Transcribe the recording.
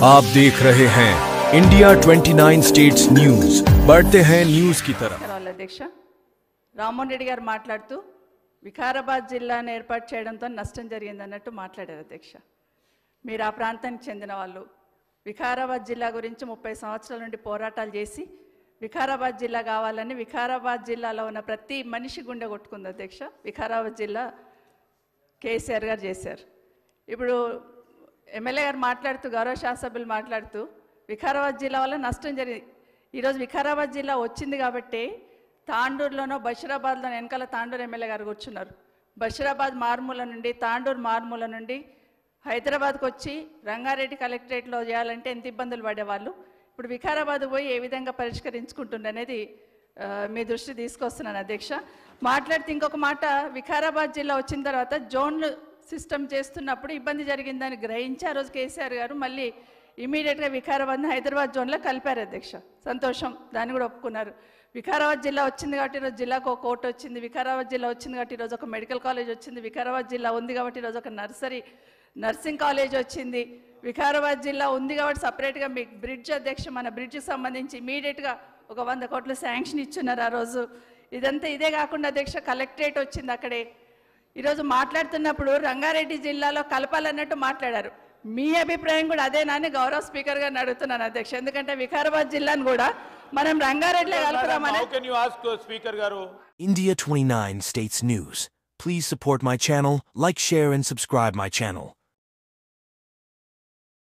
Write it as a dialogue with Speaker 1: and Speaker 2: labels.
Speaker 1: आप देख रहे हैं इंडिया 29 स्टेट्स न्यूज, बढ़ते हैं न्यूज की तरफ।
Speaker 2: అధ్యక్ష రామ్మోహన్ రెడ్డి గారు మాట్లాడుతూ వికారాబాద్ జిల్లాను ఏర్పాటు చేయడంతో నష్టం జరిగిందన్నట్టు మాట్లాడారు అధ్యక్ష. మీరు ఆ ప్రాంతానికి చెందిన వాళ్ళు వికారాబాద్ జిల్లా గురించి 30 సంవత్సరాల నుండి పోరాటాలు చేసి వికారాబాద్ జిల్లా కావాలని వికారాబాద్ జిల్లాలో ఉన్న ప్రతి మనిషి గుండె కొట్టుకుంది అధ్యక్ష. వికారాబాద్ జిల్లా కేసీఆర్ గారు చేశారు. ఇప్పుడు ఎమ్మెల్యే గారు మాట్లాడుతూ గౌరవ శాసనసభ్యులు మాట్లాడుతూ వికారాబాద్ జిల్లా వల్ల నష్టం జరిగింది. ఈరోజు వికారాబాద్ జిల్లా వచ్చింది కాబట్టి తాండూరులోనో బషీరాబాద్లో వెనకాల తాండూరు ఎమ్మెల్యే గారు కూర్చున్నారు. బషీరాబాద్ మారుమూల నుండి తాండూరు మారుమూల నుండి హైదరాబాద్కు వచ్చి రంగారెడ్డి కలెక్టరేట్లో చేయాలంటే ఎంత ఇబ్బందులు పడేవాళ్ళు. ఇప్పుడు వికారాబాద్ పోయి ఏ విధంగా పరిష్కరించుకుంటుండే అనేది మీ దృష్టి తీసుకొస్తున్నాను అధ్యక్ష. మాట్లాడితే ఇంకొక మాట, వికారాబాద్ జిల్లా వచ్చిన తర్వాత జోన్లు సిస్టమ్ చేస్తున్నప్పుడు ఇబ్బంది జరిగిందని గ్రహించి ఆ రోజు కేసీఆర్ గారు మళ్ళీ ఇమీడియట్గా వికారాబాద్ని హైదరాబాద్ జోన్లో కలిపారు అధ్యక్ష. సంతోషం, దాన్ని కూడా ఒప్పుకున్నారు. వికారాబాద్ జిల్లా వచ్చింది కాబట్టి ఈరోజు జిల్లాకు ఒక కోర్టు వచ్చింది. వికారాబాద్ జిల్లా వచ్చింది కాబట్టి ఈరోజు ఒక మెడికల్ కాలేజ్ వచ్చింది. వికారాబాద్ జిల్లా ఉంది కాబట్టి ఈరోజు ఒక నర్సింగ్ కాలేజ్ వచ్చింది. వికారాబాద్ జిల్లా ఉంది కాబట్టి సపరేట్గా మీ బ్రిడ్జ్ అధ్యక్ష, మన బ్రిడ్జ్కి సంబంధించి ఇమీడియట్గా ఒక 100 కోట్లు శాంక్షన్ ఇచ్చున్నారు ఆ రోజు. ఇదంతా ఇదే కాకుండా అధ్యక్ష కలెక్టరేట్ వచ్చింది అక్కడే. ఈరోజు మాట్లాడుతున్నప్పుడు రంగారెడ్డి జిల్లాలో కలపాలన్నట్టు మాట్లాడారు. మీ అభిప్రాయం కూడా అదేనా అని గౌరవ స్పీకర్ గారిని అడుగుతున్నాను అధ్యక్ష. ఎందుకంటే వికారాబాద్ జిల్లాను కూడా మనం రంగారెడ్డిలో కలుపుదామని.
Speaker 1: India 29 States News. Please support my channel, like, share and subscribe my channel.